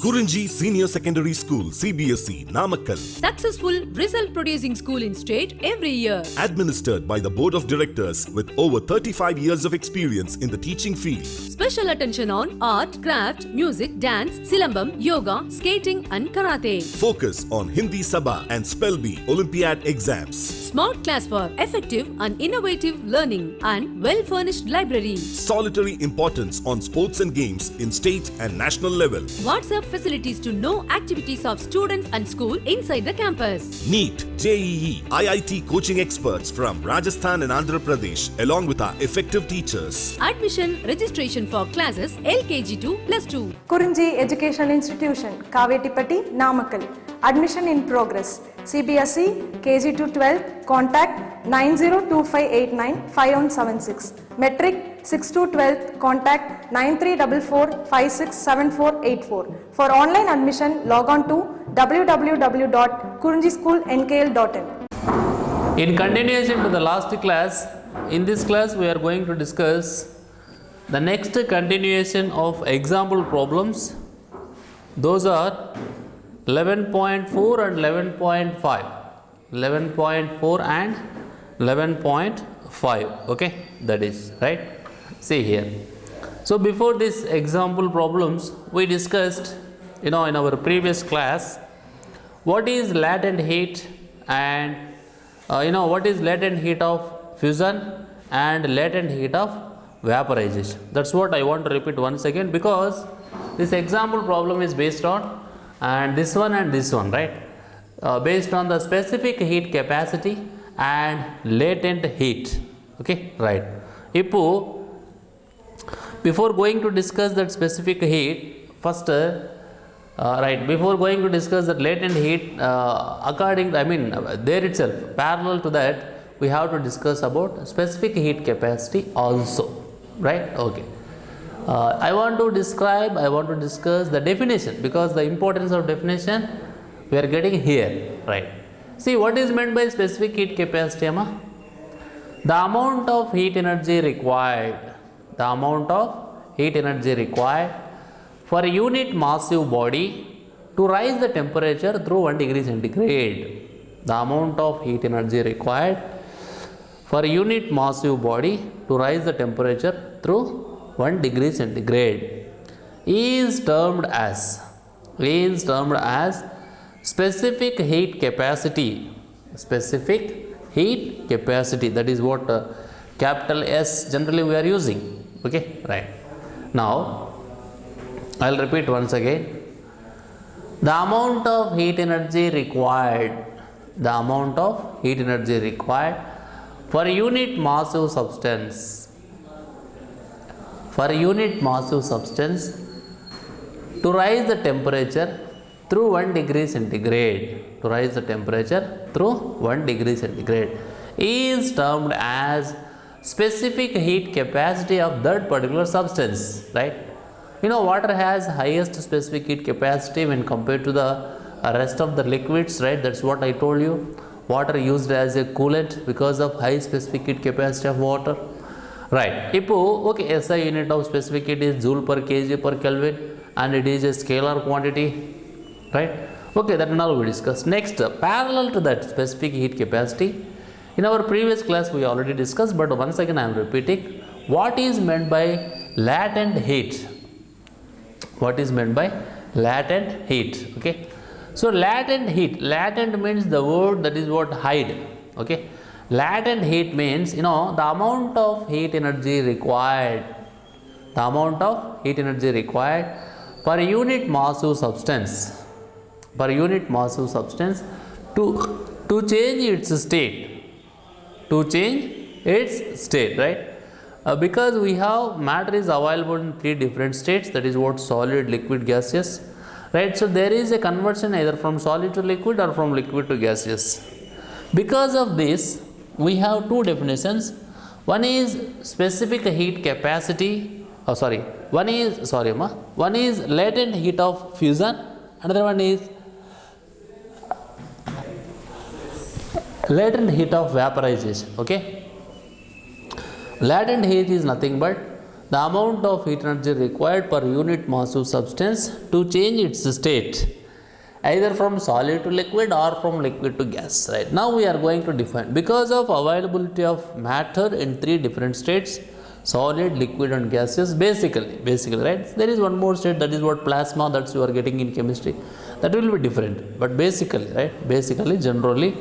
Kurunji Senior Secondary School, CBSE, Namakkal. Successful result producing school in state every year. Administered by the Board of Directors with over 35 years of experience in the teaching field. Special attention on art, craft, music, dance, silambam, yoga, skating and karate. Focus on Hindi Sabha and Spell Bee Olympiad exams. Smart class for effective and innovative learning and well-furnished library. Solitary importance on sports and games in state and national level. WhatsApp facilities to know activities of students and school inside the campus. NEET, JEE, IIT coaching experts from Rajasthan and Andhra Pradesh along with our effective teachers. Admission registration for classes LKG to +2. Kurunji Educational Institution, Kavetipatti, Namakkal. Admission in progress. CBSE, KG to 12, contact 9025895176. Metric 6 to 12, contact 9344567484. For online admission, log on to www.kurunjischoolnkl.in. In continuation to the last class, in this class we are going to discuss the next continuation of example problems. Those are 11.4 and 11.5. 11.4 and 11.5. Okay, that is right. See here. So before this example problems, we discussed, in our previous class, what is latent heat and what is latent heat of fusion and latent heat of vaporization. That's what I want to repeat once again, because this example problem is based on and this one, right? Based on the specific heat capacity and latent heat. Okay, right. Before going to discuss that specific heat, first before going to discuss that latent heat, there itself, parallel to that, we have to discuss about specific heat capacity also, right? Okay. I want to discuss the definition, because the importance of definition we are getting here, right? See, what is meant by specific heat capacity, Amma? The amount of heat energy required, for a unit massive body to rise the temperature through 1 degree centigrade. The amount of heat energy required for a unit massive body to rise the temperature through 1 degree centigrade is termed as specific heat capacity. Specific heat capacity, that is what capital S generally we are using. Okay, right. Now I'll repeat once again. The amount of heat energy required for a unit massive substance to rise the temperature through 1 degree centigrade, is termed as specific heat capacity of that particular substance, right? Water has highest specific heat capacity when compared to the rest of the liquids, right? That's what I told you. Water used as a coolant because of high specific heat capacity of water. Right. Okay, SI unit of specific heat is joule per kg per Kelvin, and it is a scalar quantity. Right. Okay, that now we discuss. Next, parallel to that specific heat capacity, in our previous class we already discussed, but once again I am repeating, what is meant by latent heat? What is meant by latent heat? Okay. So latent heat, latent means the word that is what hide. Okay. Latent heat means, the amount of heat energy required per unit massive substance, to change its state, right? Because we have matter is available in 3 different states, that is what solid, liquid, gaseous, right? So there is a conversion either from solid to liquid or from liquid to gaseous. Because of this, we have 2 definitions. One is specific heat capacity. One is latent heat of fusion. Another one is latent heat of vaporization. Okay. Latent heat is nothing but the amount of heat energy required per unit mass of substance to change its state either from solid to liquid or from liquid to gas. Right, now we are going to define, because of availability of matter in three different states, solid, liquid and gaseous, basically right. There is one more state, that is what plasma, that's you are getting in chemistry, that will be different, but basically right, basically generally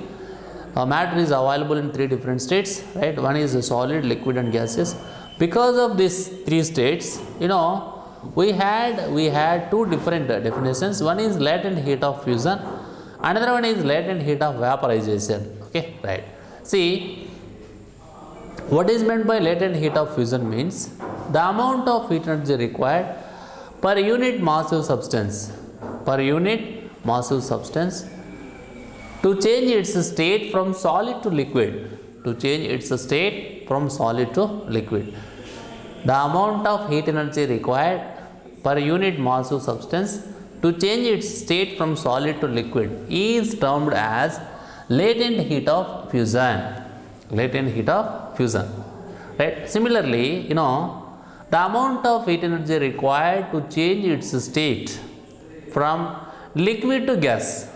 matter is available in three different states, right. One is solid, liquid and gaseous. Because of these three states, we had two different definitions. One is latent heat of fusion, another one is latent heat of vaporization. Okay, right. See, what is meant by latent heat of fusion means the amount of heat energy required per unit mass of substance, to change its state from solid to liquid, The amount of heat energy required per unit mass of substance to change its state from solid to liquid is termed as latent heat of fusion. Right? Similarly, the amount of heat energy required to change its state from liquid to gas,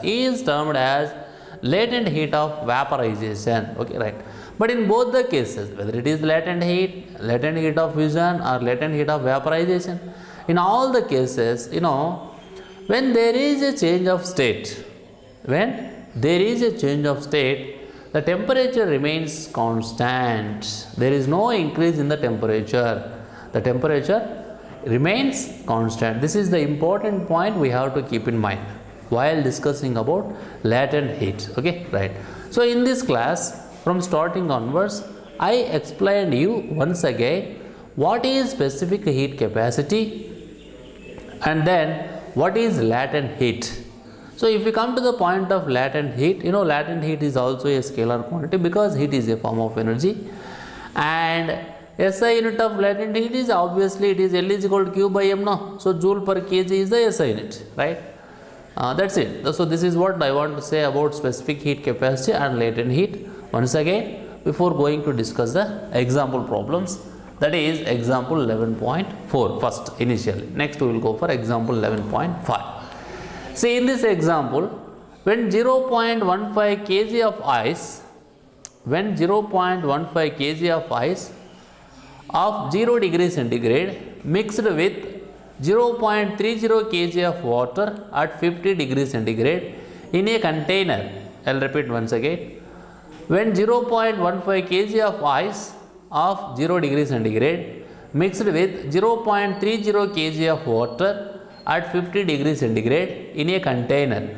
is termed as latent heat of vaporization. Okay, right. But in both the cases, whether it is latent heat of fusion or latent heat of vaporization, in all the cases, when there is a change of state, the temperature remains constant. There is no increase in the temperature. The temperature remains constant. This is the important point we have to keep in mind while discussing about latent heat. Okay, right. So in this class, from starting onwards, I explained you once again what is specific heat capacity and then what is latent heat. So if we come to the point of latent heat, latent heat is also a scalar quantity because heat is a form of energy, and SI unit of latent heat is obviously it is L is equal to Q by M, no? So joule per kg is the SI unit, right? That's it. So this is what I want to say about specific heat capacity and latent heat. Once again, before going to discuss the example problems, that is example 11.4 first initially. Next we will go for example 11.5. See, in this example, when 0.15 kg of ice, of 0 degree centigrade mixed with 0.30 kg of water at 50 degrees centigrade in a container. I will repeat once again. When 0.15 kg of ice of 0 degree centigrade mixed with 0.30 kg of water at 50 degrees centigrade in a container,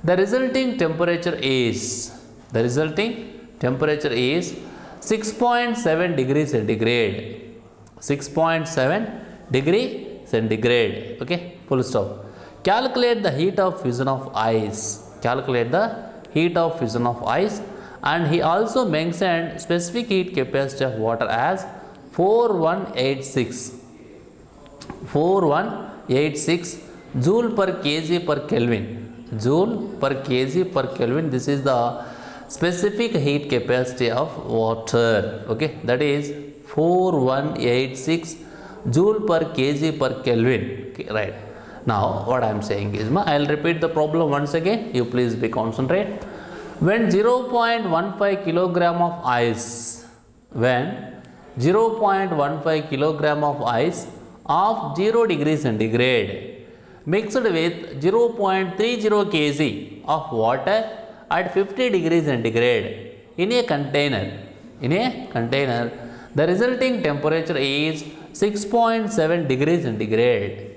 the resulting temperature is 6.7 degrees centigrade. 6.7 degree centigrade. Okay, full stop. Calculate the heat of fusion of ice. And he also mentioned specific heat capacity of water as 4186 joule per kg per Kelvin. This is the specific heat capacity of water. Okay, that is 4186 joule per kg per Kelvin. Okay, right. Now what I am saying is, I will repeat the problem once again. You please be concentrate. When 0.15 kilogram of ice, of 0 degree centigrade mixed with 0.30 kg of water at 50 degrees centigrade in a container, the resulting temperature is 6.7 degrees centigrade.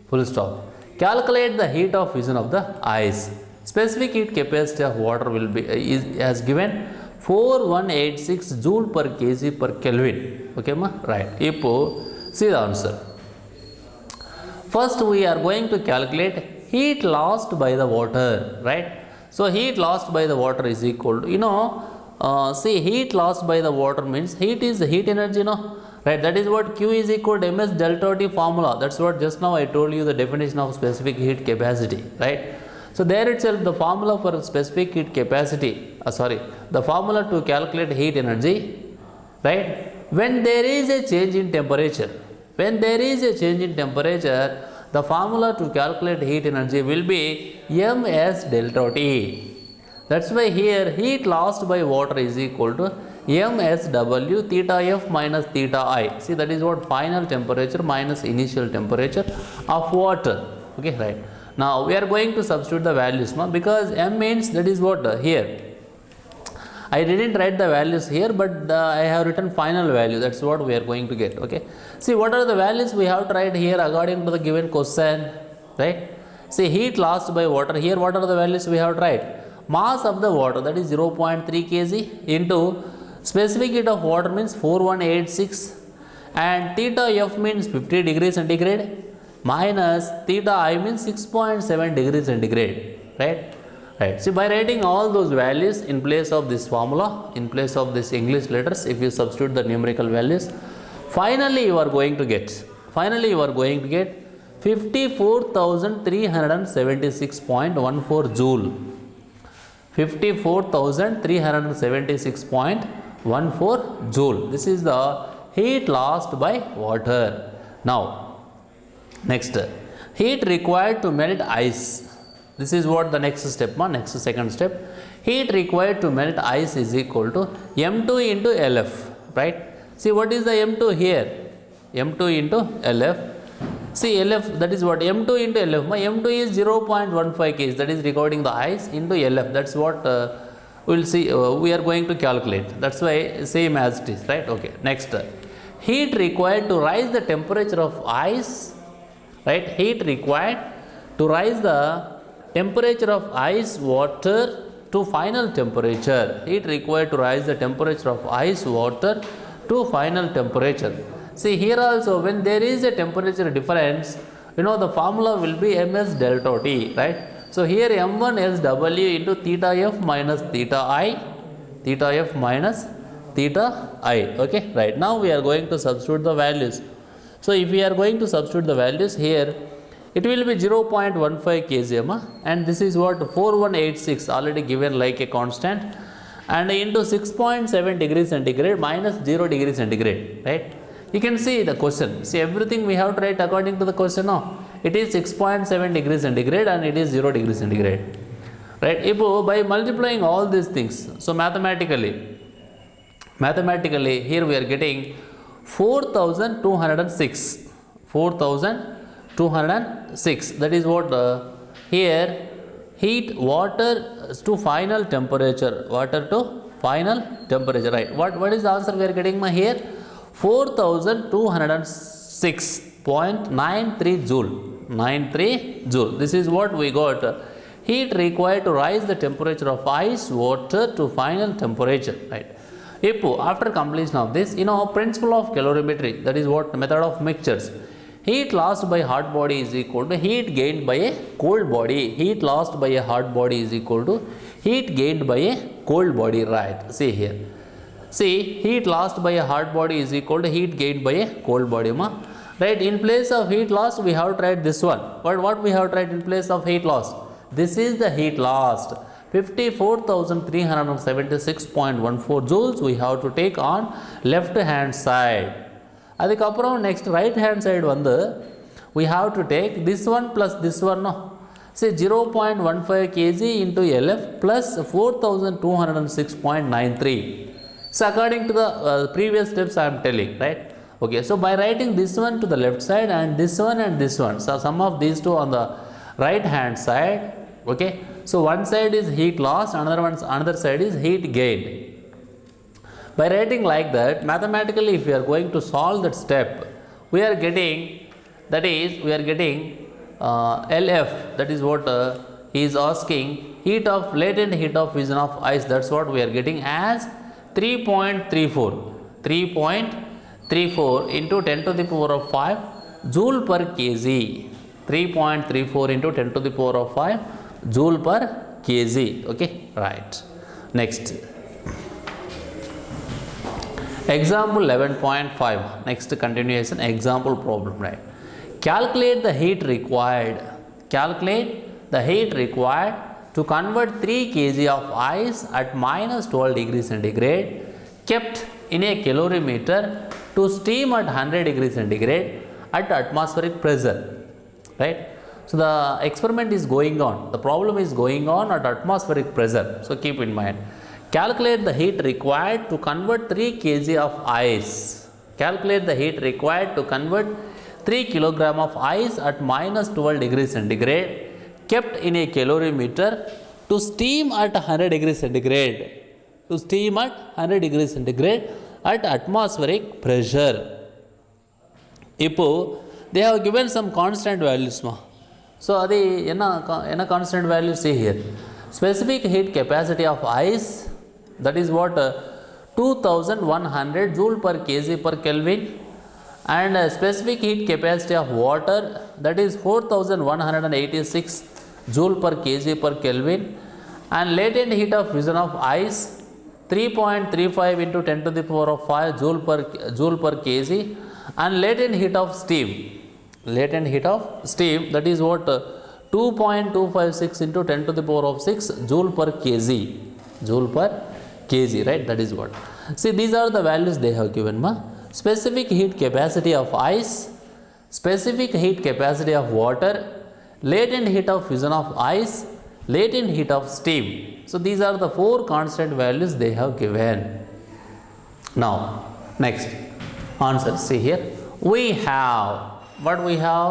Full stop. Calculate the heat of fusion of the ice. Specific heat capacity of water will be as given 4186 joule per kg per Kelvin. Okay, ma? Right. See the answer. First, we are going to calculate heat lost by the water. Right. So heat lost by the water is equal to, see, heat lost by the water means heat is heat energy, right? That is what Q is equal to ms delta T formula. That's what just now I told you the definition of specific heat capacity, right? So there itself the formula for specific heat capacity the formula to calculate heat energy, right? When there is a change in temperature, the formula to calculate heat energy will be ms delta T. That's why here heat lost by water is equal to MSW theta F minus theta I. See, that is what final temperature minus initial temperature of water. Okay, right. Now we are going to substitute the values, because M means that is what here. I didn't write the values here, but I have written final value. That's what we are going to get. Okay. See, what are the values we have to write here according to the given question, right? See, heat lost by water. Here, what are the values we have to write? Mass of the water, that is 0.3 kg into specific heat of water means 4186, and theta F means 50 degrees centigrade minus theta I means 6.7 degrees centigrade, right? Right. So by writing all those values in place of this formula, in place of this English letters, if you substitute the numerical values, finally you are going to get 54,376.14 joule. 54,376.14 joule. This is the heat lost by water. Now, next, heat required to melt ice. This is what the next step, second step. Heat required to melt ice is equal to M2 into LF, right? See, what is the M2 here? M2 into LF. See, LF, that is what M2 into LF. My M2 is 0.15 kg, that is recording the ice into LF. That's what we will see. We are going to calculate. That's why same as it is, right? Okay. Next, heat required to rise the temperature of ice, right? Heat required to rise the temperature of ice water to final temperature. Heat required to rise the temperature of ice water to final temperature. See, here also when there is a temperature difference, the formula will be ms delta T, right? So here m1 is W into theta F minus theta I, okay, right. Now we are going to substitute the values. So if we are going to substitute the values here, it will be 0.15 kg, and this is what 4186 already given like a constant, and into 6.7 degrees centigrade minus 0 degrees centigrade, right? You can see the question. See, everything we have to write according to the question. No, it is 6.7 degrees centigrade and it is 0 degrees centigrade, right? If by multiplying all these things, so mathematically here we are getting 4,206. That is what here heat water to final temperature, right? What is the answer we are getting here? 4,206.93 joule. This is what we got. Heat required to rise the temperature of ice water to final temperature, right? If after completion of this, principle of calorimetry, that is what method of mixtures. Heat lost by hot body is equal to heat gained by a cold body. Heat lost by a hot body is equal to heat gained by a cold body, right? See here. See, heat lost by a hot body is equal to heat gained by a cold body, right? In place of heat lost, we have tried this one. But what we have tried in place of heat lost? This is the heat lost. 54,376.14 joules we have to take on left hand side. Adukapram next right hand side we have to take this one plus this one. Say 0.15 kg into LF plus 4,206.93. So according to the previous steps I am telling, right? Okay, so by writing this one to the left side and this one, so sum of these two on the right hand side, okay? So one side is heat loss, another side is heat gained. By writing like that, mathematically if we are going to solve that step, we are getting LF, that is what he is asking, latent heat of fission of ice, that's what we are getting as 3.34 into 10 to the power of 5 joule per kg. 3.34 into 10 to the power of 5 joule per kg. Okay, right. Next. Example 11.5. Next continuation example problem, right? Calculate the heat required to to convert 3 kg of ice at minus 12 degrees centigrade kept in a calorimeter to steam at 100 degrees centigrade at atmospheric pressure, right? So the experiment is going on, the problem is going on at atmospheric pressure. So keep in mind, calculate the heat required to convert 3 kg of ice. Calculate the heat required to convert 3 kg of ice at minus 12 degrees centigrade kept in a calorimeter to steam at 100 degrees centigrade. To steam at 100 degrees centigrade at atmospheric pressure. இப்போ they have given some constant values. So அது என்ன constant value? See here, specific heat capacity of ice, that is what 2100 joule per kg per Kelvin, and specific heat capacity of water, that is 4186 joule per kg per Kelvin, and latent heat of fusion of ice 3.35 into 10 to the power of 5 joule per kg, and latent heat of steam, that is what 2.256 into 10 to the power of 6 joule per kg, right? That is what. See, these are the values they have given. Specific heat capacity of ice, specific heat capacity of water, latent heat of fusion of ice, latent heat of steam. So these are the 4 constant values they have given. Now next answer, see here, we have what we have,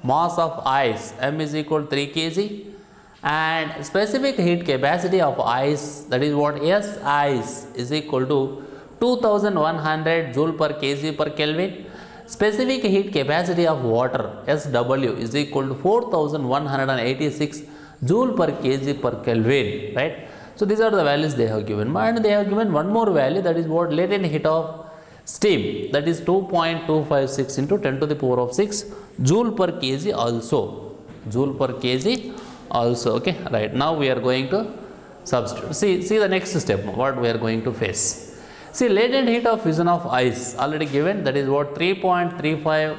mass of ice m is equal to 3 kg, and specific heat capacity of ice, that is what S ice is equal to 2100 joule per kg per Kelvin. Specific heat capacity of water SW is equal to 4186 joule per kg per Kelvin, right? So these are the values they have given, and they have given one more value, that is what latent heat of steam, that is 2.256 into 10 to the power of 6 joule per kg also, okay, right? Now we are going to substitute. See the next step, what we are going to face. See, latent heat of fusion of ice already given, that is what 3.35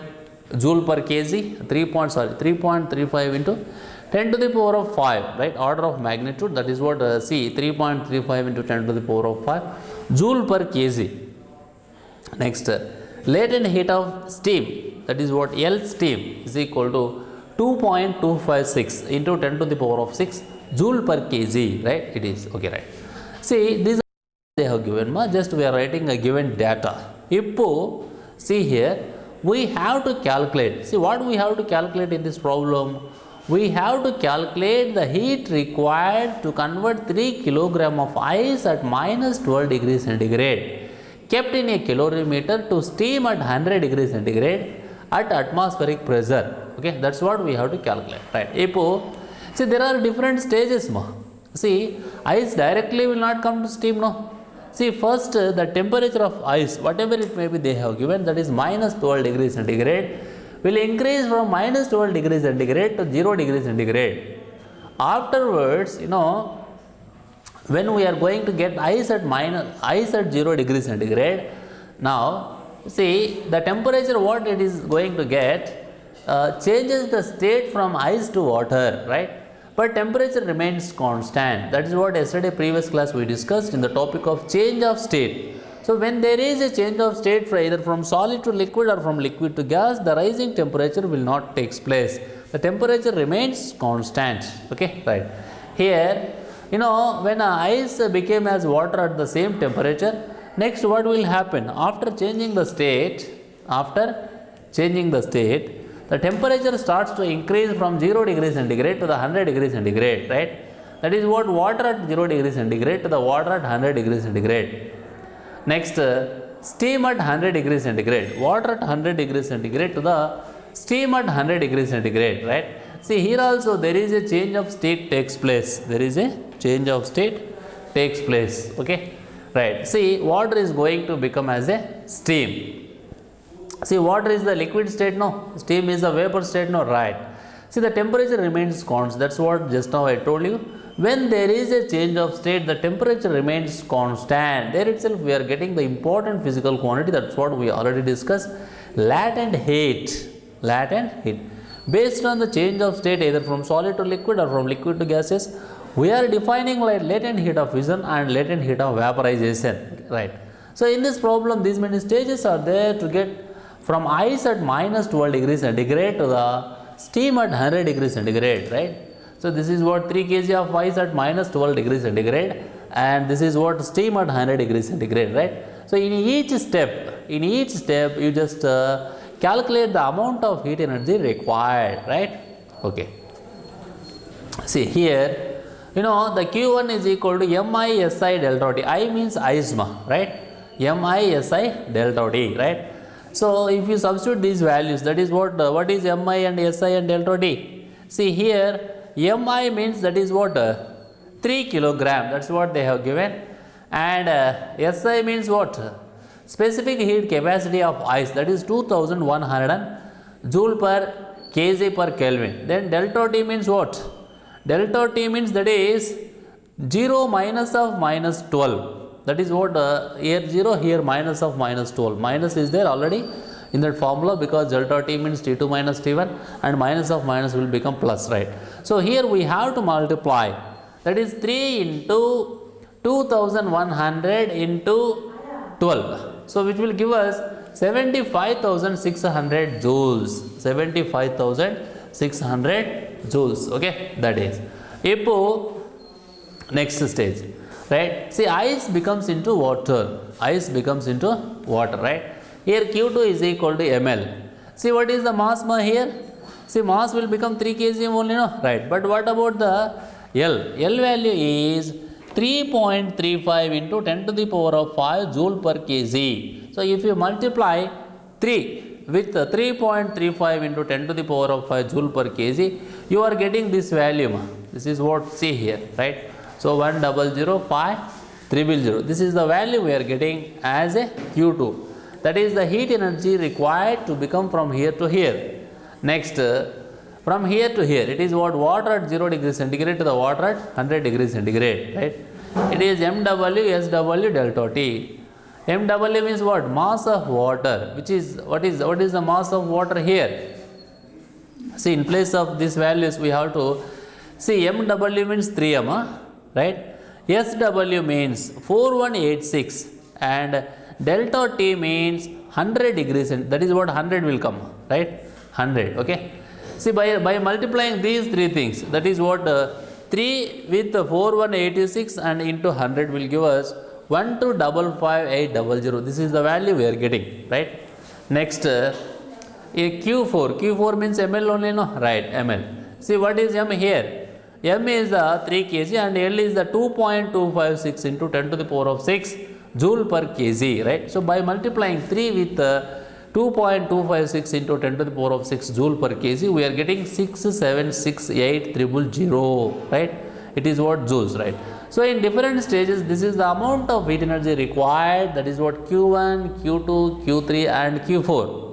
joule per kg, 3.35 into 10 to the power of 5, right? Order of magnitude, that is what 3.35 into 10 to the power of 5 joule per kg. Next, latent heat of steam, that is what L steam is equal to 2.256 into 10 to the power of 6 joule per kg, right? It is okay, right? See, these they have given, just we are writing a given data. Ippo, see here, we have to calculate. See what we have to calculate in this problem. We have to calculate the heat required to convert 3 kg of ice at minus 12 degrees centigrade kept in a calorimeter to steam at 100 degrees centigrade at atmospheric pressure. Okay, that's what we have to calculate, right? Ippo, see, there are different stages. See, ice directly will not come to steam, no. See, first the temperature of ice, whatever it may be they have given, that is minus 12 degrees centigrade, will increase from minus 12 degrees centigrade to 0 degrees centigrade. Afterwards, when we are going to get ice at 0 degrees centigrade, now see the temperature what it is going to get changes the state from ice to water, right? But temperature remains constant. That is what yesterday previous class we discussed in the topic of change of state. So when there is a change of state either from solid to liquid or from liquid to gas, the rising temperature will not take place. The temperature remains constant. Okay, right? Here, when ice became as water at the same temperature, next what will happen? After changing the state, the temperature starts to increase from 0 degrees centigrade to the 100 degrees centigrade, right? That is what water at 0 degrees centigrade to the water at 100 degrees centigrade. Next, steam at 100 degrees centigrade, water at 100 degrees centigrade to the steam at 100 degrees centigrade, right? See, here also there is a change of state takes place. Okay, right? See, water is going to become as a steam. See, water is the liquid state, no? Steam is the vapor state, no? Right? See, the temperature remains constant. That's what just now I told you. When there is a change of state, the temperature remains constant. There itself we are getting the important physical quantity. That's what we already discussed. Latent heat. Based on the change of state either from solid to liquid or from liquid to gases, we are defining like latent heat of fission and latent heat of vaporization, right? So in this problem, these many stages are there to get from ice at minus 12 degrees centigrade to the steam at 100 degrees centigrade, right? So this is what 3 kg of ice at minus 12 degrees centigrade, and this is what steam at 100 degrees centigrade, right? So in each step you just calculate the amount of heat energy required, right? Okay. See here, you know, the Q1 is equal to MISI delta T. I means ISMA, right? MISI delta T, right? So if you substitute these values, that is what is Mi and Si and delta T? See here, Mi means that is what 3 kilogram, that's what they have given, and Si means what? Specific heat capacity of ice, that is 2100 joule per kg per Kelvin. Then delta T means what? Delta T means that is 0 minus of minus 12. That is what here 0, here minus of minus 12. Minus is there already in that formula because delta T means T2 minus T1 and minus of minus will become plus, right? So here we have to multiply, that is 3 into 2100 into 12. So which will give us 75,600 joules. 75,600 joules. Okay, that is. Ipo next stage. Right? See, ice becomes into water. Ice becomes into water, right? Here Q2 is equal to ml. See, what is the mass here? See, mass will become 3 kg only, no? Right. But what about the L? L value is 3.35 into 10 to the power of 5 joule per kg. So if you multiply 3 with 3.35 into 10 to the power of 5 joule per kg, you are getting this value. This is what see here, right? So 1,005,300. This is the value we are getting as a Q2. That is the heat energy required to become from here to here. Next, from here to here, it is what water at 0 degrees centigrade to the water at 100 degrees centigrade, right? It is MW, SW, delta T. MW means what? Mass of water, which is what is the mass of water here? See, in place of these values, we have to see MW means 3m, right? SW means 4186 and delta T means 100 degrees, and that is what 100 will come, right? 100, okay? See, by multiplying these three things, that is what 3 with 4186 and into 100 will give us 1255,800. This is the value we are getting, right? Next, a Q4. Q4 means ml only, no? Right, ml. See, what is m here? M is the 3 kg and L is the 2.256 into 10 to the power of 6 joule per kg, right? So by multiplying 3 with 2.256 into 10 to the power of 6 joule per kg, we are getting 676,800, right? It is what joules, right? So in different stages, this is the amount of heat energy required. That is what Q1, Q2, Q3 and Q4.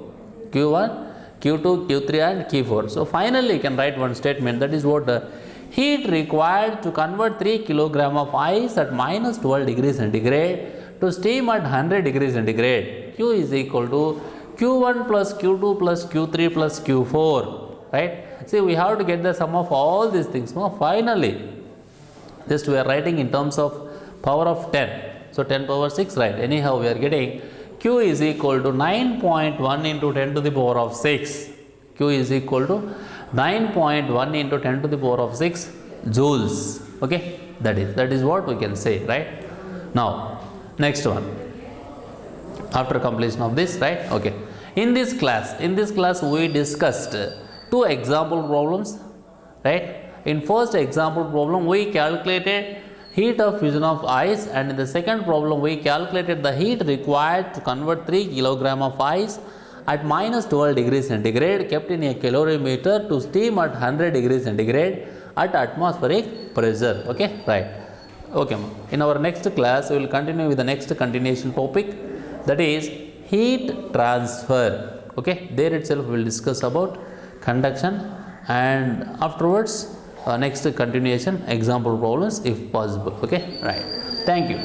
Q1, Q2, Q3 and Q4. So finally you can write one statement, that is what heat required to convert 3 kg of ice at minus 12 degrees centigrade to steam at 100 degrees centigrade. Q is equal to Q1 plus Q2 plus Q3 plus Q4, right? See, we have to get the sum of all these things. No? Finally, just we are writing in terms of power of 10. So 10 power 6, right? Anyhow, we are getting Q is equal to 9.1 into 10 to the power of 6. Q is equal to 9.1 into 10 to the power of 6 joules. Okay, that is what we can say, right? Now, next one. After completion of this, right? Okay. In this class we discussed 2 example problems, right? In first example problem, we calculated heat of fusion of ice, and in the second problem, we calculated the heat required to convert 3 kg of ice at minus 12 degrees centigrade kept in a calorimeter to steam at 100 degrees centigrade at atmospheric pressure. Okay, right. Okay, in our next class, we will continue with the next continuation topic, that is heat transfer. Okay, there itself we will discuss about conduction, and afterwards next continuation example problems if possible. Okay, right. Thank you.